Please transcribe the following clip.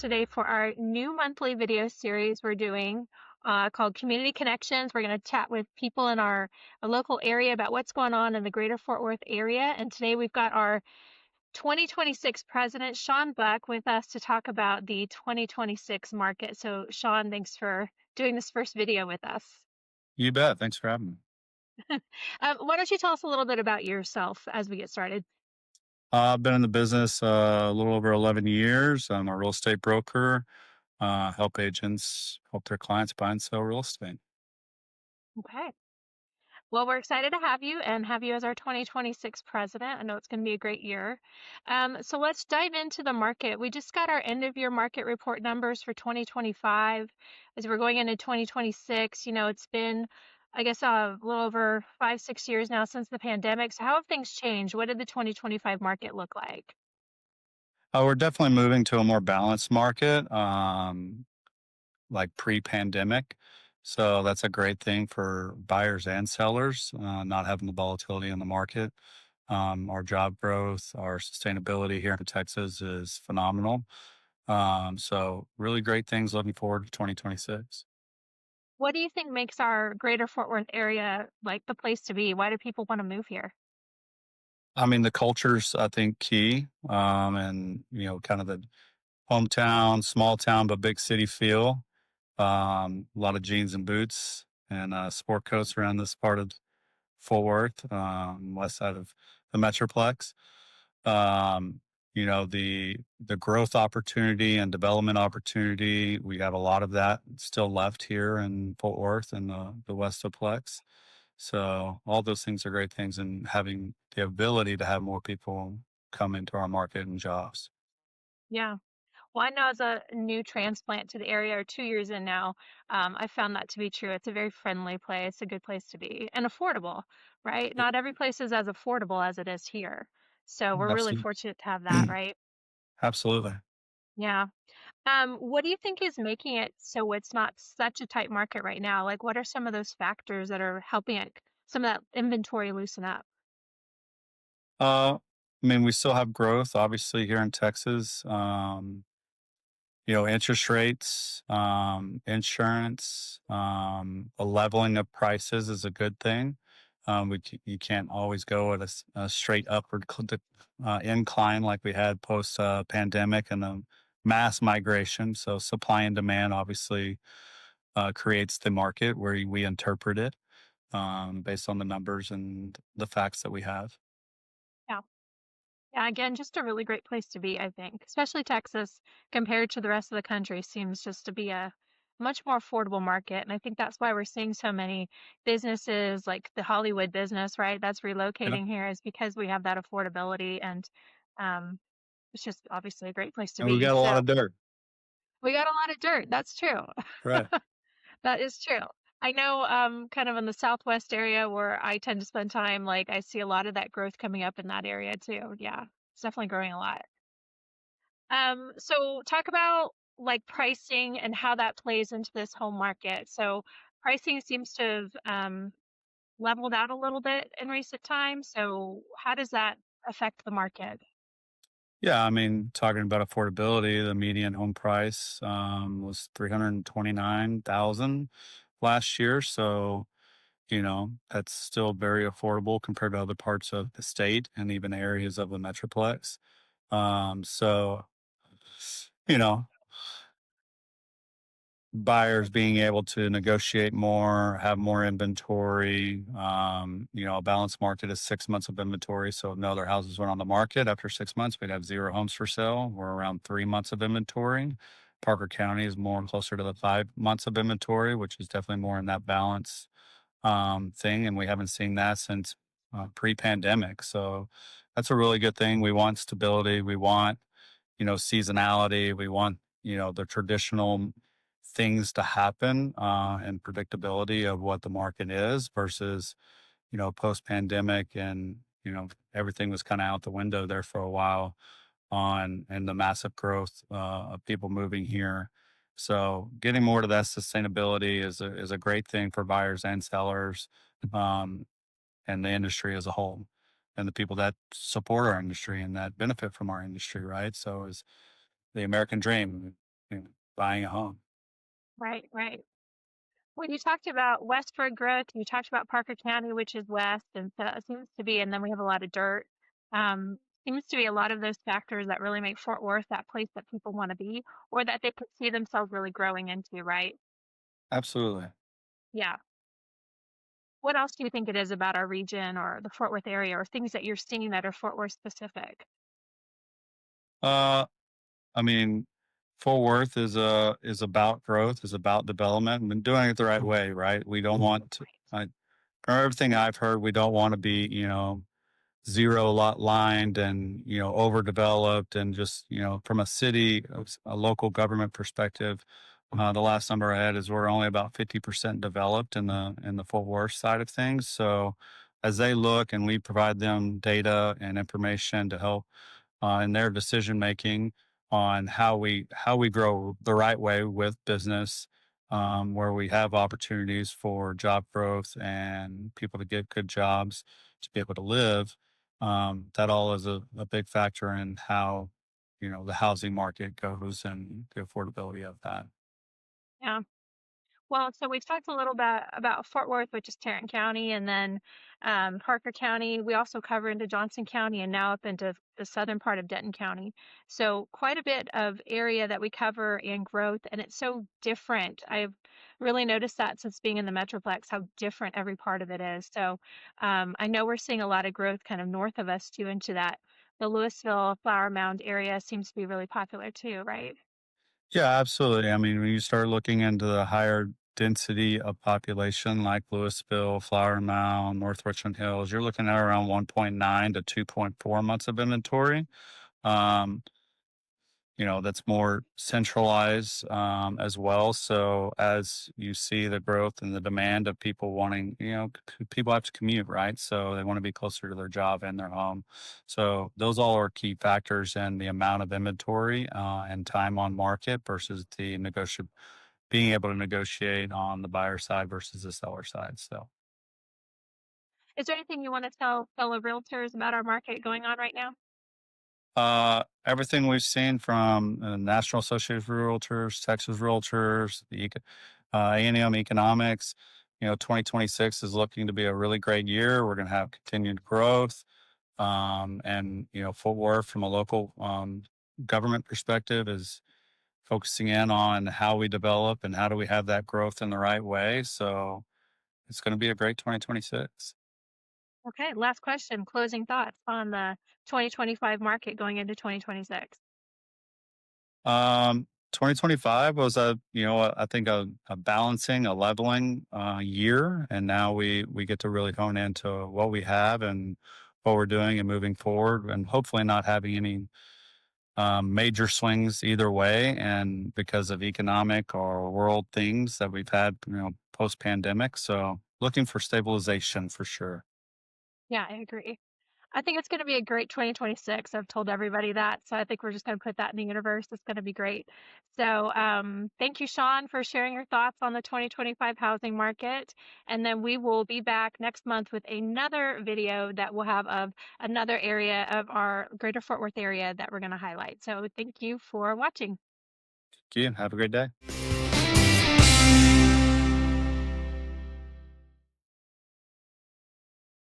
today for our new monthly video series we're doing called Community Connections. We're going to chat with people in our local area about what's going on in the greater Fort Worth area. And today we've got our 2026 President Shawn Buck with us to talk about the 2026 market. So, Shawn, thanks for doing this first video with us. You bet. Thanks for having me. Why don't you tell us a little bit about yourself as we get started? I've been in the business a little over 11 years. I'm a real estate broker, help agents help their clients buy and sell real estate. Okay. Well, we're excited to have you and have you as our 2026 president. I know it's going to be a great year. So let's dive into the market. We just got our end of year market report numbers for 2025. As we're going into 2026, it's been, I guess, a little over 5, 6 years now since the pandemic. So how have things changed? What did the 2025 market look like? We're definitely moving to a more balanced market, like pre-pandemic. So that's a great thing for buyers and sellers, not having the volatility in the market. Our job growth, our sustainability here in Texas is phenomenal. So really great things looking forward to 2026. What do you think makes our greater Fort Worth area like the place to be? Why do people want to move here? I mean, the culture's, I think, key. And, kind of the hometown, small town, but big city feel. A lot of jeans and boots and sport coats around this part of Fort Worth, west side of the Metroplex. Um, the growth opportunity and development opportunity, we have a lot of that still left here in Fort Worth and the Westoplex. So all those things are great things, and having the ability to have more people come into our market and jobs. Yeah. Well, I know as a new transplant to the area, or 2 years in now, I found that to be true. It's a very friendly place, a good place to be, and affordable, right? Not every place is as affordable as it is here. So we're really Absolutely. fortunate to have that, right? Absolutely. Yeah. What do you think is making it so it's not such a tight market right now? Like, what are some of those factors that are helping it, some of that inventory loosen up? I mean, we still have growth, obviously, here in Texas. Interest rates, insurance, a leveling of prices is a good thing. You can't always go at a straight upward incline like we had post pandemic and the mass migration. So supply and demand obviously creates the market where we interpret it based on the numbers and the facts that we have. Yeah. Yeah, again, just a really great place to be, I think. Especially Texas compared to the rest of the country seems just to be a much more affordable market. And I think that's why we're seeing so many businesses like the Hollywood business, right? That's Yeah. relocating here is because we have that affordability and um, it's just obviously a great place to And we be. got a lot So of dirt. we got a lot of dirt. That's true. Right. That is true. I know kind of in the Southwest area where I tend to spend time, like I see a lot of that growth coming up in that area too. Yeah, it's definitely growing a lot. So talk about like pricing and how that plays into this home market. So pricing seems to have leveled out a little bit in recent times. So how does that affect the market? Yeah, I mean, talking about affordability, the median home price was 329,000 last year. So, that's still very affordable compared to other parts of the state and even areas of the Metroplex. So, you know, buyers being able to negotiate more, have more inventory. A balanced market is 6 months of inventory. So if no other houses went on the market after 6 months, we'd have zero homes for sale. We're around 3 months of inventory. Parker County is more closer to the 5 months of inventory, which is definitely more in that balance thing. And we haven't seen that since pre-pandemic. So that's a really good thing. We want stability. We want seasonality. We want, the traditional things to happen and predictability of what the market is versus, post pandemic and, everything was kind of out the window there for a while on and the massive growth of people moving here. So getting more to that sustainability is a great thing for buyers and sellers um, and the industry as a whole and the people that support our industry and that benefit from our industry, right? So is the American dream. you know, buying a home. Right, right. When you talked about westward growth, you talked about Parker County, which is west, and so it seems to be, and then we have a lot of dirt. Seems to be a lot of those factors that really make Fort Worth that place that people want to be, or that they could see themselves really growing into, right? Absolutely. Yeah. What else do you think it is about our region or the Fort Worth area, or things that you're seeing that are Fort Worth specific? Uh, I mean, Fort Worth is about growth, is about development, and doing it the right way, right? We don't want to, Right. from everything I've heard, we don't want to be, zero lot lined and, overdeveloped and just, from a city, a local government perspective. The last number I had is we're only about 50% developed in the Fort Worth side of things. So as they look and we provide them data and information to help in their decision making on how we grow the right way with business, where we have opportunities for job growth and people to get good jobs to be able to live. That all is a big factor in how the housing market goes and the affordability of that. Yeah. Well, so we've talked a little bit about Fort Worth, which is Tarrant County, and then Parker County. We also cover into Johnson County and now up into the southern part of Denton County. So quite a bit of area that we cover in growth, and it's so different. I've really noticed that since being in the Metroplex, how different every part of it is. So I know we're seeing a lot of growth kind of north of us too into that. The Louisville Flower Mound area seems to be really popular too, right? Yeah, absolutely. I mean, when you start looking into the higher density of population like Louisville, Flower Mound, North Richland Hills, you're looking at around 1.9 to 2.4 months of inventory. Um, that's more centralized as well. So as you see the growth and the demand of people wanting, people have to commute, right? So they want to be closer to their job and their home. So those all are key factors in the amount of inventory and time on market versus being able to negotiate on the buyer side versus the seller side. So. Is there anything you want to tell fellow realtors about our market going on right now? Everything we've seen from National Association of Realtors, Texas Realtors, A&M Economics, 2026 is looking to be a really great year. We're going to have continued growth. And, Fort Worth from a local government perspective is focusing in on how we develop and how do we have that growth in the right way. So it's going to be a great 2026. Okay, last question, closing thoughts on the 2025 market going into 2026. 2025 was I think a balancing, a leveling year, and now we get to really hone into what we have and what we're doing and moving forward, and hopefully not having any major swings either way, and because of economic or world things that we've had, post pandemic. So looking for stabilization for sure. Yeah, I agree. I think it's going to be a great 2026. I've told everybody that, so I think we're just going to put that in the universe. It's going to be great. So, thank you, Shawn, for sharing your thoughts on the 2025 housing market. And then we will be back next month with another video that we'll have of another area of our greater Fort Worth area that we're going to highlight. So, thank you for watching. Thank you. Have a great day.